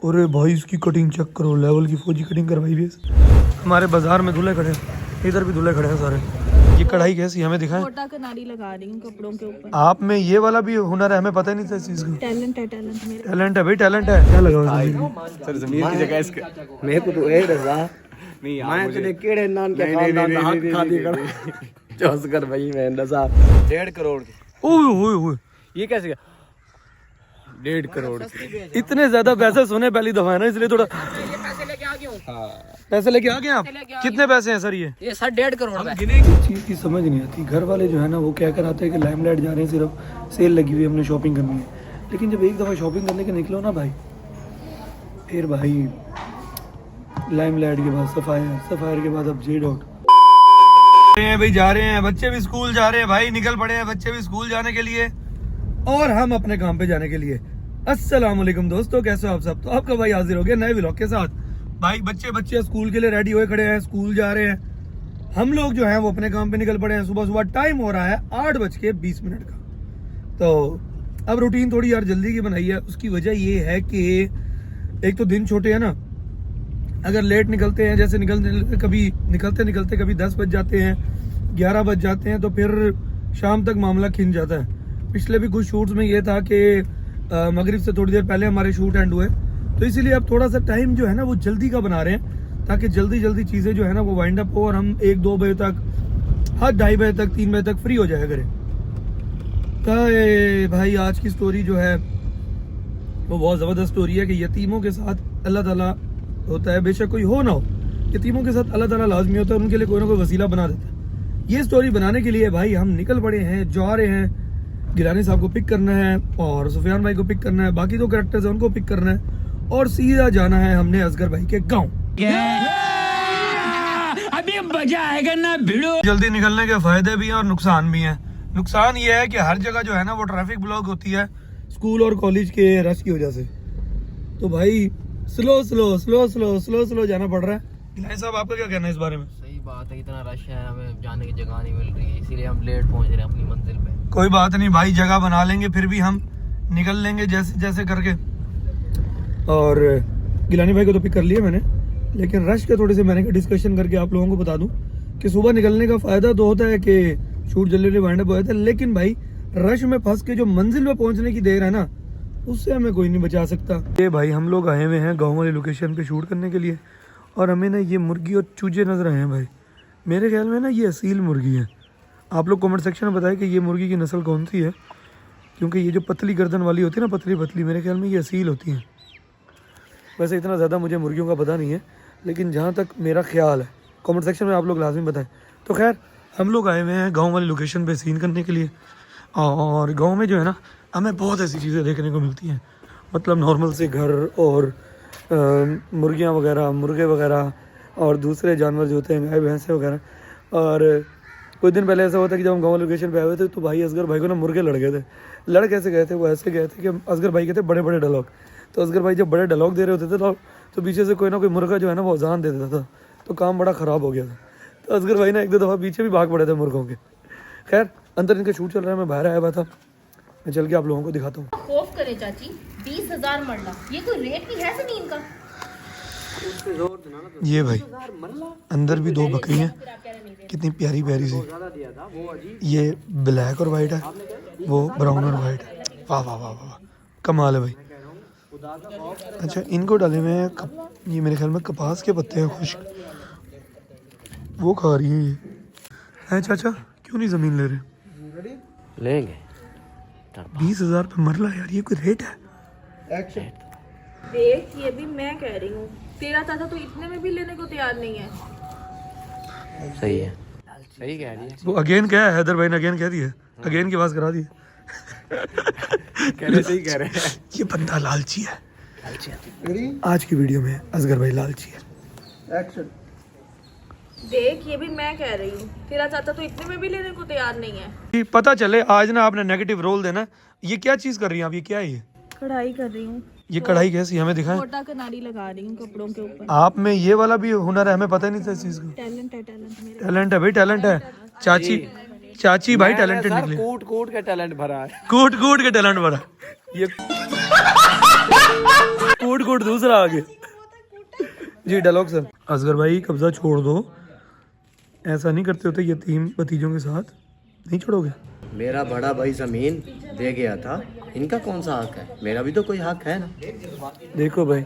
अरे भाई इसकी कटिंग चेक करो, लेवल की फौजी कटिंग करवाई भी है। हमारे बाजार में दूल्हे खड़े हैं, इधर भी दूल्हे खड़े हैं सारे। ये कढ़ाई कैसी हमें दिखाएं। छोटा कनारी लगा रही हूँ कपड़ों के ऊपर। आप में ये वाला भी हुनर है, हमें पता ही नहीं था इस चीज का। टैलेंट है, टैलेंट मेरे। टैलेंट है भाई, टैलेंट है। क्या लगा सर जमीन की जगह इसके मेरे को तो ए रजा नहीं मैं तेरे केड़े नान के खानदान दा हक खा दी कर जोस कर भाई मैं रजा 1.5 करोड़ ओए ओए ओए, ये कैसे 1.5 करोड़ इतने ज्यादा पैसे सुने पहली दफा है ना, इसलिए थोड़ा पैसे लेके आ गए आप। कितने पैसे हैं सर ये सर 1.5 करोड़ है। चीज की समझ नहीं आती। घर वाले जो है ना वो क्या कराते हैं कि लाइमलाइट जा रहे हैं, सिर्फ सेल लगी हुई है, हमने शॉपिंग करनी है। लेकिन जब एक दफा शॉपिंग करने के निकलो ना भाई, फिर भाई लाइमलाइट के बाद सफायर, सफायर के बाद अब जे डॉट भाई जा रहे हैं। बच्चे भी स्कूल जा रहे हैं भाई, निकल पड़े हैं बच्चे भी स्कूल जाने के लिए और हम अपने काम पे जाने के लिए। अस्सलाम वालेकुम दोस्तों, कैसे हो आप सब। तो आपका भाई हाजिर हो गया नए व्लॉग के साथ। भाई बच्चे स्कूल के लिए रेडी हुए खड़े हैं, स्कूल जा रहे हैं। हम लोग जो हैं वो अपने काम पे निकल पड़े हैं। सुबह सुबह टाइम हो रहा है 8:20 का। तो अब रूटीन थोड़ी यार जल्दी की बनाई है। उसकी वजह ये है कि एक तो दिन छोटे हैं ना, अगर लेट निकलते हैं, जैसे निकलते निकलते कभी 10 बज जाते हैं, 11 बज जाते हैं, तो फिर शाम तक मामला खिंच जाता है। पिछले भी कुछ शूट्स में ये था कि मगरिब से थोड़ी देर पहले हमारे शूट एंड हुए, तो इसीलिए अब थोड़ा सा टाइम जो है ना वो जल्दी का बना रहे हैं, ताकि जल्दी चीज़ें जो है ना वो वाइंड अप हो और हम 1-2 बजे तक, हर 2:30 बजे तक, 3 बजे तक फ्री हो जाया करें। तो भाई आज की स्टोरी जो है वो बहुत ज़बरदस्त स्टोरी है कि यतीमों के साथ अल्लाह ताला होता है, बेशक कोई हो ना हो, यतीमों के साथ अल्लाह ताला लाजमी होता है, उनके लिए कोई ना कोई वसीला बना देता है। ये स्टोरी बनाने के लिए भाई हम निकल पड़े हैं, जा रहे हैं। गिलानी साहब को पिक करना है और सुफियान भाई को पिक करना है, बाकी 2 कैरेक्टर्स हैं उनको पिक करना है और सीधा जाना है हमने असगर भाई के गाँव। अभी मजा आएगा ना भिड़ो। जल्दी निकलने के फायदे भी हैं और नुकसान भी हैं। नुकसान ये है कि हर जगह जो है ना वो ट्रैफिक ब्लॉक होती है स्कूल और कॉलेज के रश की वजह से। तो भाई स्लो जाना पड़ रहा है। गिलानी साहब आपका क्या कहना है इस बारे में। सही बात है, इतना रश है, हमें जाने की जगह नहीं मिल रही है, इसीलिए हम लेट पहुंच रहे हैं अपनी मंजिल पे। कोई बात नहीं भाई, जगह बना लेंगे, फिर भी हम निकल लेंगे जैसे करके। और गिलानी भाई को तो पिक कर लिया मैंने, लेकिन रश के थोड़े से मैंने डिस्कशन करके आप लोगों को बता दूं कि सुबह निकलने का फायदा तो होता है कि शूट जल्दी वाइंड अप हो जाता है, लेकिन भाई रश में फंस के जो मंजिल में पहुंचने की देर है ना, उससे हमें कोई नहीं बचा सकता। ये भाई हम लोग आए हुए हैं गाँव वाली लोकेशन पे शूट करने के लिए और हमें ना ये मुर्गी और चूजे नजर आए हैं भाई। मेरे ख्याल में ना ये असील मुर्गी है। आप लोग कमेंट सेक्शन में बताएं कि ये मुर्गी की नस्ल कौन सी है, क्योंकि ये जो पतली गर्दन वाली होती है ना, पतली, मेरे ख्याल में ये असील होती हैं। वैसे इतना ज़्यादा मुझे मुर्गियों का पता नहीं है, लेकिन जहाँ तक मेरा ख्याल है, कमेंट सेक्शन में आप लोग लाजमी बताएं। तो खैर हम लोग आए हुए हैं गांव वाली लोकेशन पे सीन करने के लिए। और गांव में जो है ना हमें बहुत ऐसी चीज़ें देखने को मिलती हैं, मतलब नॉर्मल से घर और मुर्गियाँ वगैरह, मुर्गे वगैरह और दूसरे जानवर जो होते हैं, गाय भैंसे वगैरह। और कुछ दिन पहले ऐसा हुआ था कि जब हम गाँव लोकेशन पे आए हुए थे तो भाई असगर भाई को ना मुर्गे लड़ गए थे। लड़ कैसे गए थे, वो ऐसे गए थे कि असगर भाई के थे बड़े डायलॉग। तो असगर भाई जब बड़े डायलॉग दे रहे होते थे तो पीछे से कोई ना कोई मुर्गा जो है ना वो अजान दे देता था, तो काम बड़ा ख़राब हो गया था। तो असगर भाई ना 1-2 दफ़ा पीछे भी भाग पड़े थे मुर्गों के। खैर अंदर इनका शूट चल रहा है, मैं बाहर आया हुआ था, मैं चल के आप लोगों को दिखाता हूँ। खौफ करे चाची, 20,000 मरला, ये कोई रेट भी है ज़मीन का। ये भाई अंदर भी 2 बकरी हैं, कितनी प्यारी सी। ये ब्लैक और वाइट है, वो ब्राउन और वाइट है। वाह वाह वाह वाह, कमाल है भाई। अच्छा इनको डाले हुए हैं ये मेरे ख्याल में कपास के पत्ते हैं खुश्क, वो खा रही हैं ये। है चाचा क्यों नहीं ज़मीन ले रहे? लेंगे 20,000 पे मरला यार, ये कोई रेट है? देख ये भी मैं कह रही हूँ, तेरा चाचा तो इतने में भी लेने को तैयार नहीं है। सही है, सही कह रही है। वो अगेन क्या है, हैदर भाई ने अगेन कह दिया, अगेन की आवाज़ करा दी। सही कह रहे हैं, ये बंदा लालची है। आज की वीडियो में असगर भाई लालची है। एक्शन। देख ये भी मैं कह रही हूँ, तेरा चाचा तो इतने में भी लेने को तैयार नहीं है। पता चले आज ना आपने नेगेटिव रोल देना। ये क्या चीज कर रही हैं आप, ये क्या है ये? कढ़ाई कर रही हूँ। ये कढ़ाई कैसी, हमें दिखाएं। छोटा कनारी लगा रही हूँ कपड़ों के ऊपर। आप में ये वाला भी हुनर है, हमें पता ही नहीं था इस चीज का। टैलेंट है, टैलेंट मेरे। टैलेंट है भाई, टैलेंट है। चाची भाई टैलेंटेड निकली। कूट के टैलेंट भरा है, कूट के टैलेंट भरा। ये कूट कूट दूसरा आगे। जी डायलॉग सर। असगर भाई कब्जा छोड़ दो, ऐसा नहीं करते होते यतीम भतीजों के साथ, नहीं छोड़ोगे? मेरा बड़ा भाई जमीन दे गया था, इनका कौन सा हक है? मेरा भी तो कोई हक है ना। देखो भाई,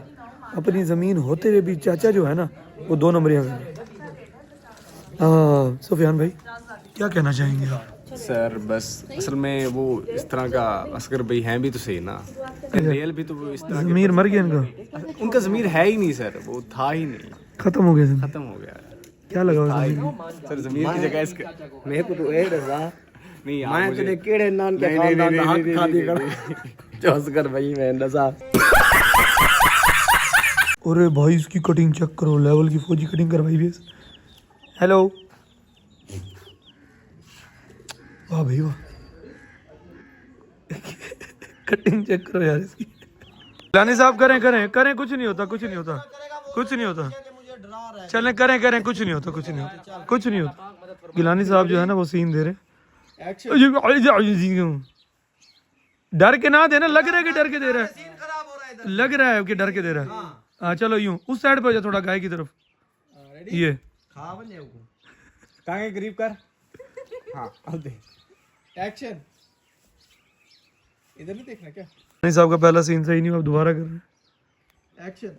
अपनी जमीन होते हुए भी चाचा जो है ना वो 2 नंबरियां कर रहे हैं। सुफियान भाई क्या कहना चाहेंगे आप? सर बस असल में वो इस तरह का असगर भाई हैं भी तो सही ना, रियल भी तो वो इस तरह जमीर मर गया इनका, उनका ज़मीर है ही नहीं सर, वो था ही नहीं, खत्म हो गया जमीर। खत्म हो गया क्या लगा उस जमीन में? सर। ज़मीर की जगह इसके मेरे को तो ये दसा, नहीं आप मैं मुझे तेरे केड़े नान के खानदान दा हक खादी कर जो असगर भाई मैं दसा। अरे भाई इसकी कटिंग चेक करो, लेवल की फौजी कटिंग करवाई भी। हेलो, वाह भाई वाह, कटिंग चेक करो यार इसकी। लानी साहब करें करें करें, कुछ नहीं होता, कुछ नहीं होता, कुछ नहीं होता, चलें करें करें, कुछ नहीं होता, कुछ नहीं होता, कुछ नहीं होता। गिलानी साहब जो है ना वो सीन दे रहे हैं। डर के ना देना, लग रहा है कि डर के दे रहा है, लग रहा है कि डर के दे रहा है। हाँ चलो यूं उस साइड पे हो जा, थोड़ा गाय की तरफ। ये कहाँ करीब कर। हाँ अब दे एक्शन, इधर नहीं देखना क्या? नहीं साहब का पहला सीन सही नहीं, अब दोबारा कर रहे हैं। एक्शन,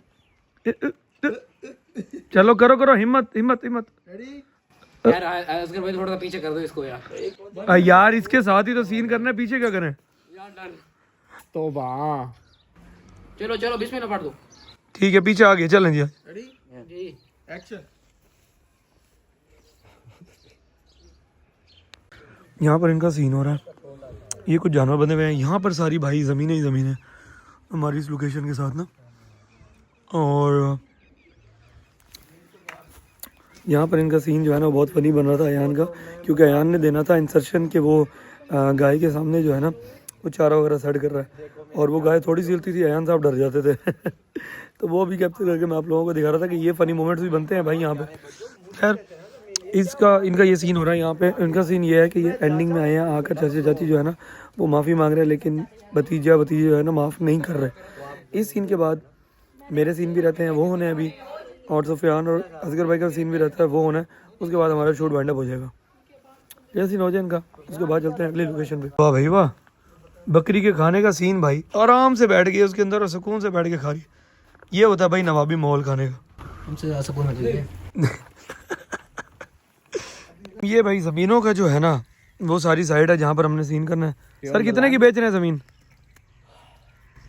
चलो करो करो, हिम्मत हिम्मत हिम्मत। यार असगर भाई थोड़ा सा पीछे कर दो इसको यार। यार इसके साथ ही तो सीन करना है, पीछे क्या करें? तो चलो चलो बिस्मिल्लाह पढ़ दो। ठीक है पीछे आ गए, चलें जी। जी एक्शन। यहाँ पर इनका सीन हो रहा है, ये कुछ जानवर बने हुए हैं यहाँ पर, सारी भाई ज़मीनें ही ज़मीन है हमारी इस लोकेशन के साथ ना। और यहाँ पर इनका सीन जो है ना बहुत फनी बन रहा था अयान का, क्योंकि अयान ने देना था इंसर्शन के वो गाय के सामने जो है ना वो चारा वगैरह सेट कर रहा है, और वो गाय थोड़ी सी हिलती थी, अयान साहब डर जाते थे तो वो भी कैप्चर करके मैं आप लोगों को दिखा रहा था कि ये फ़नी मोमेंट्स भी बनते हैं भाई यहाँ पे। खैर इनका ये सीन हो रहा है यहाँ पे। इनका सीन ये है कि ये एंडिंग में आए हैं, आकर चाची चाची जो है ना वो माफ़ी मांग रहे हैं, लेकिन भतीजे जो है ना माफ़ नहीं कर रहे। इस सीन के बाद मेरे सीन भी रहते हैं, वो होने अभी, और सुफियान और असगर भाई का सीन भी रहता है, वो होना है। उसके बाद हमारा शूट वाइंड अप हो जाएगा। ये सीन हो जाए इनका, उसके बाद चलते हैं अगली लोकेशन पे। वाह भाई वाह, बकरी के खाने का सीन भाई, आराम से बैठ गई उसके अंदर और सुकून से बैठ के खा रही। ये होता है भाई नवाबी माहौल खाने का। हमसे सुकून मिल है। ये भाई ज़मीनों का जो है ना वो सारी साइड है जहाँ पर हमने सीन करना है। सर कितने की बेच रहे हैं ज़मीन?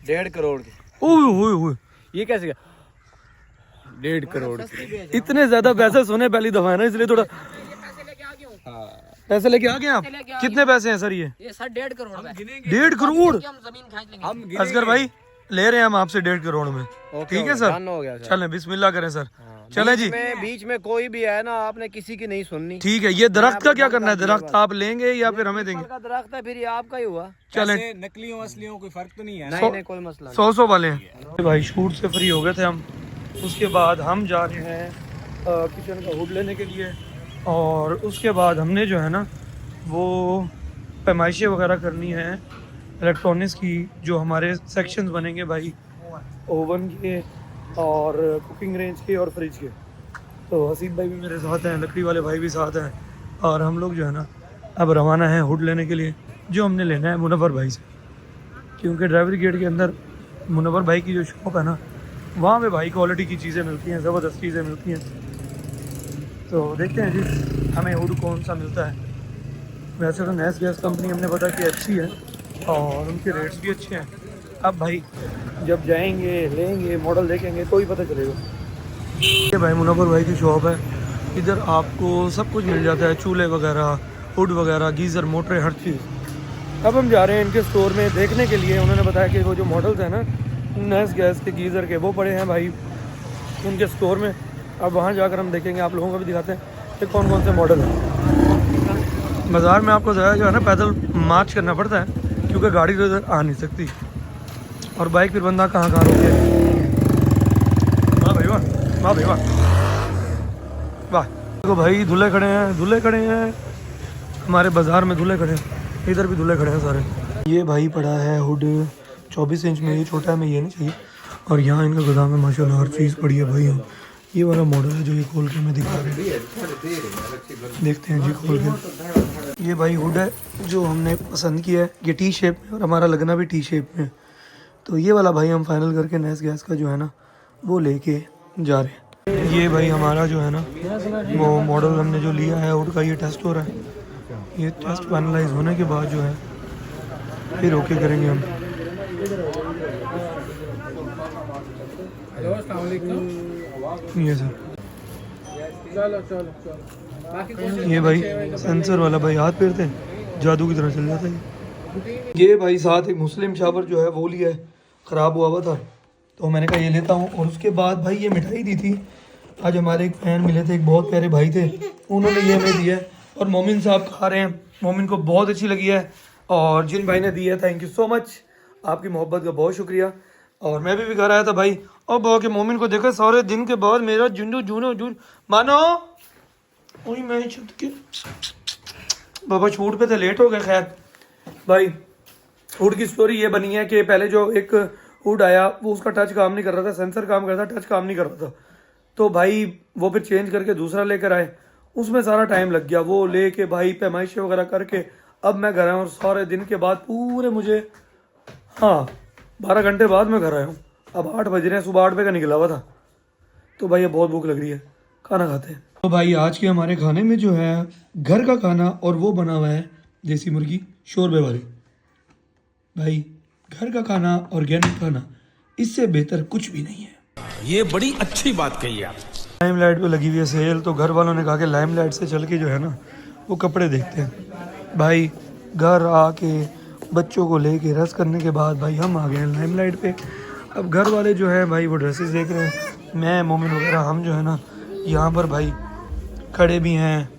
1.5 करोड़ की। ओए ओए, ये कैसे? 1.5 करोड़। इतने ज्यादा पैसे सुने पहली दफा है ना, इसलिए थोड़ा पैसे लेके आ गए आप। कितने पैसे हैं सर ये? सर 1.5 करोड़ में 1.5 करोड़? हम जमीन खरीद लेंगे। असगर भाई ले रहे हैं हम आपसे 1.5 करोड़ में, ठीक है सर? हो गया सर। चलें बिस्मिल्लाह करें सर। चलें जी। बीच में कोई भी है ना, आपने किसी की नहीं सुननी। ठीक है, ये दरख्त का क्या करना है? दरख्त आप लेंगे या फिर हमें देंगे? का दरख्त है, फिर ये आपका ही हुआ। चलें, नकलियों असलियों कोई फर्क तो नहीं है। नहीं कोई मसला 100 वाले हैं भाई। शूट से फ्री हो गए थे हम, उसके बाद हम जा रहे हैं किचन का हुड लेने के लिए, और उसके बाद हमने जो है ना वो पैमाइशें वगैरह करनी है इलेक्ट्रॉनिक्स की, जो हमारे सेक्शंस बनेंगे भाई, ओवन के और कुकिंग रेंज के और फ्रिज के। तो हसीब भाई भी मेरे साथ हैं, लकड़ी वाले भाई भी साथ हैं, और हम लोग जो है ना अब रवाना है हुड लेने के लिए, जो हमने लेना है मुनव्वर भाई से, क्योंकि ड्राइवरी गेट के अंदर मुनव्वर भाई की जो शॉप है ना वहाँ पे भाई क्वालिटी की चीज़ें मिलती हैं, ज़बरदस्त चीज़ें मिलती हैं। तो देखते हैं जी हमें हुड कौन सा मिलता है। वैसे तो नेस गैस कंपनी हमने पता कि अच्छी है और उनके रेट्स भी अच्छे हैं। अब भाई जब जाएंगे लेंगे मॉडल देखेंगे तो ही पता चलेगा। ये भाई मुनव्वर भाई की शॉप है, इधर आपको सब कुछ मिल जाता है, चूल्हे वगैरह, हुड वगैरह, गीज़र, मोटरें, हर चीज़। अब हम जा रहे हैं इनके स्टोर में देखने के लिए। उन्होंने बताया कि वो जो मॉडल्स हैं ना नेस गैस के, गीज़र के, वो पड़े हैं भाई उनके स्टोर में। अब वहाँ जाकर हम देखेंगे, आप लोगों को भी दिखाते हैं कि कौन कौन से मॉडल हैं। बाज़ार में आपको ज़्यादा जो है ना पैदल मार्च करना पड़ता है, क्योंकि गाड़ी तो इधर आ नहीं सकती, और बाइक फिर बंदा कहाँ रोके। वाह भाई वाह, वाह भाई वाह, वाह। देखो भाई दूल्हे खड़े हैं, दूल्हे खड़े हैं हमारे बाज़ार में, दूल्हे खड़े हैं, इधर भी दूल्हे खड़े हैं सारे। ये भाई पड़ा है हुड 24 इंच में ये छोटा है, हमें ये नहीं चाहिए। और यहाँ इनका गोदाम है माशाल्लाह, हर चीज़ पड़ी है भाई। हम ये वाला मॉडल है जो ये खोल के हमें दिखा रहे हैं, देखते हैं जी खोल के। ये भाई हुड है जो हमने पसंद किया है, ये टी शेप में और हमारा लगना भी टी शेप में। तो ये वाला भाई हम फाइनल करके नेस गैस का जो है ना वो लेके जा रहे हैं। ये भाई हमारा जो है ना वो मॉडल हमने जो लिया है हुड का, ये टेस्ट हो रहा है। ये टेस्ट फाइनलाइज होने के बाद जो है फिर ओके करेंगे हम। ये सर, ये भाई सेंसर वाला भाई हाथ फेरते हैं जादू की तरह चल जाता है। ये भाई साथ एक मुस्लिम शावर जो है वो लिया है, ख़राब हुआ था तो मैंने कहा ये लेता हूँ। और उसके बाद भाई ये मिठाई दी थी, आज हमारे एक फैन मिले थे, एक बहुत प्यारे भाई थे, उन्होंने ये हमें दिया है और मोमिन साहब खा रहे हैं। मोमिन को बहुत अच्छी लगी है और जिन भाई ने दी है थैंक यू सो मच, आपकी मोहब्बत का बहुत शुक्रिया। और मैं भी घर आया था भाई और बहुत के मोमिन को देखा सारे दिन के बाद मेरा जुंडू जूनो जून मानो वही मैं छुट के बाबा छूट पे थे, लेट हो गए। खैर भाई हुड की स्टोरी ये बनी है कि पहले जो एक हुड आया वो उसका टच काम नहीं कर रहा था, सेंसर काम कर रहा था, टच काम नहीं कर रहा था। तो भाई वो फिर चेंज करके दूसरा लेकर आए, उसमें सारा टाइम लग गया, वो लेके भाई पैमाइशें वगैरह करके अब मैं घर आया हूँ। और सारे दिन के बाद पूरे मुझे 12 घंटे बाद मैं घर आया हूँ। अब 8 बज रहे हैं, सुबह 8 बजे का निकला हुआ था। तो भाई अब बहुत भूख लग रही है, खाना खाते हैं। तो भाई आज के हमारे खाने में जो है घर का खाना और वो बना हुआ है देसी मुर्गी शोरबे वाली। भाई घर का खाना ऑर्गेनिक खाना इससे बेहतर कुछ भी नहीं है। ये बड़ी अच्छी बात कही आप। लाइमलाइट पे लगी हुई है सेल, तो घर वालों ने कहा कि लाइमलाइट से चल के जो है ना वो कपड़े देखते हैं। भाई घर आके बच्चों को लेके रस करने के बाद भाई हम आ गए हैं लाइमलाइट पे। अब घर वाले जो है भाई वो ड्रेसेस देख रहे हैं, मैं मोमिन वगैरह हम जो है ना यहाँ पर भाई खड़े भी हैं,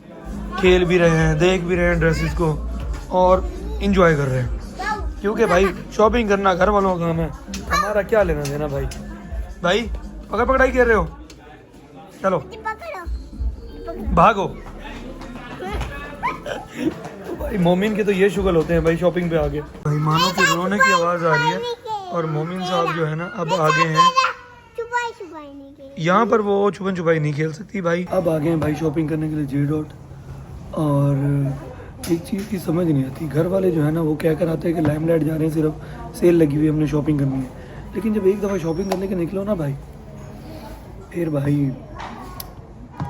खेल भी रहे हैं, देख भी रहे हैं ड्रेसेस को और इंजॉय कर रहे हैं। क्योंकि भाई शॉपिंग करना घर वालों का काम है, हमारा क्या लेना देना। भाई भाई पकड़ पकड़ाई कर रहे हो, चलो भागो। तो भाई मोमिन के तो ये शुगल होते हैं भाई शॉपिंग पे आगे। भाई मानो कि रोने की आवाज़ आ रही है और मोमिन साहब जो है ना अब आगे हैं यहाँ पर, वो छुपन छुपाई नहीं खेल सकती भाई। अब आ गए हैं भाई शॉपिंग करने के लिए जे डॉट। और एक चीज़ की समझ नहीं आती, घर वाले जो है ना वो क्या कराते हैं कि लाइमलाइट जा रहे हैं, सिर्फ सेल लगी हुई है हमने शॉपिंग करनी है। लेकिन जब एक दफ़ा शॉपिंग करने के निकलो ना भाई, फिर भाई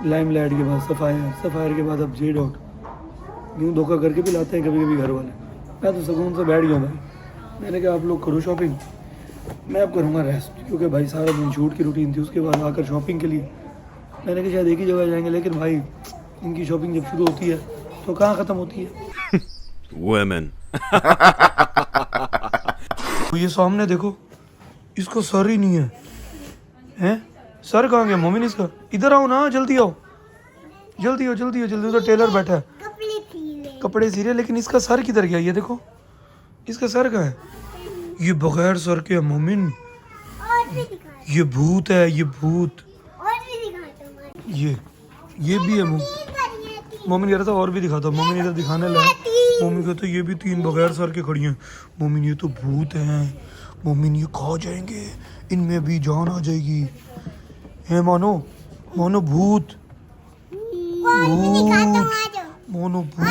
लाइमलाइट के बाद सफ़ायर के बाद अब जे डॉट, यूँ धोखा करके भी लाते हैं कभी कभी घर वाले। मैं तो सुकून से बैठ गया भाई, मैंने कहा आप लोग करो शॉपिंग, मैं अब करूँगा रेस्ट। क्योंकि भाई सारा दिन शूट की रूटीन थी, उसके बाद आकर शॉपिंग के लिए मैंने कहा शायद एक ही जगह जाएंगे, लेकिन भाई इनकी शॉपिंग जब शुरू होती है तो कहाँ ख़त्म होती है। Women. तो ये सामने देखो, इसको सर ही नहीं है, हैं? सर कहाँ गया मोमिन इसका? इधर आओ ना, जल्दी आओ, जल्दी आओ, जल्दी आओ, जल्दी। उधर टेलर बैठा है कपड़े सी रहे, लेकिन इसका सर किधर गया? ये देखो इसका सर कहाँ है? ये बगैर सर के है मोमिन, ये भूत है, ये भूत। ये भी है मुँह। मोमिन कह रहा था और भी दिखाता, मोमिन इधर दिखाने लगा। मोमिन कहता ये भी 3 बगैर सर के खड़ी हैं। मोमिन ये तो भूत हैं, मोमिन ये खा जाएंगे, इनमें भी जान आ जाएगी। है मानो मानो भूत मोनो भूत।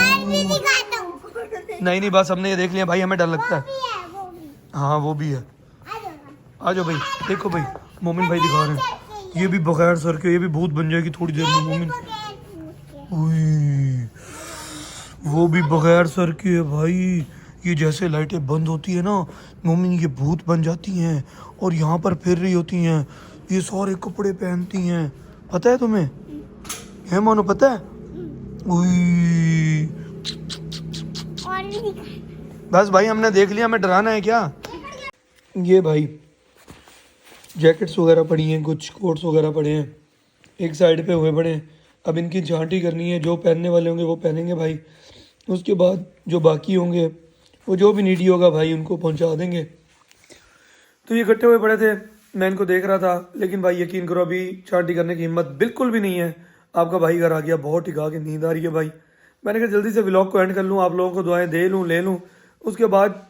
नहीं बस हमने ये देख लिया भाई, हमें डर लगता है। हाँ वो भी है, आ जाओ भाई। देखो भाई मोमिन भाई दिखा रहे हैं, ये भी बगैर सर के, ये भी भूत बन जाएगी थोड़ी देर में मोमिन। वो भी बगैर सर की है भाई। ये जैसे लाइटें बंद होती है ना मोमिन, ये भूत बन जाती हैं और यहाँ पर फिर रही होती हैं। ये सारे कपड़े पहनती हैं, पता है तुम्हें? है मानो पता है? बस भाई हमने देख लिया, हमें डराना है क्या? ये भाई जैकेट्स वगैरह पड़ी हैं, कुछ कोट्स वगैरह पड़े हैं, एक साइड पे हुए पड़े हैं। अब इनकी झांटी करनी है, जो पहनने वाले होंगे वो पहनेंगे भाई। उसके बाद जो बाकी होंगे वो जो भी नीडी होगा भाई उनको पहुंचा देंगे। तो ये इकट्ठे हुए पड़े थे, मैं इनको देख रहा था, लेकिन भाई यकीन करो अभी झांटी करने की हिम्मत बिल्कुल भी नहीं है। आपका भाई घर आ गया, बहुत टिका के नींद आ रही है भाई। मैंने कहा जल्दी से व्लॉग को एंड कर लूँ, आप लोगों को दुआएं दे लूँ, ले लूँ, उसके बाद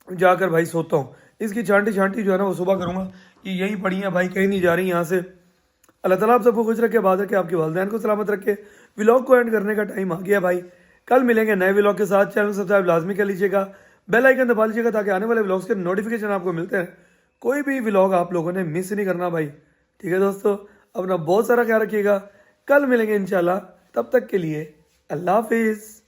जाकर भाई सोता हूँ। इसकी छांटी छांटी जो है ना वो सुबह करूँगा। ये यहीं पड़ी हैं भाई, कहीं नहीं जा रही यहाँ से। अल्लाह ताला आप सबको खुश रखे, आबाद रखे, आपके वालिदैन को सलामत रखे। व्लॉग को एंड करने का टाइम आ गया भाई। कल मिलेंगे नए व्लॉग के साथ। चैनल सब्सक्राइब लाजमी कर लीजिएगा, बेल आइकन दबा लीजिएगा ताकि आने वाले व्लॉग्स के नोटिफिकेशन आपको मिलते हैं। कोई भी व्लॉग आप लोगों ने मिस नहीं करना भाई, ठीक है दोस्तों। अपना बहुत सारा ख्याल रखिएगा, कल मिलेंगे इंशाल्लाह। तब तक के लिए अल्लाह हाफिज़।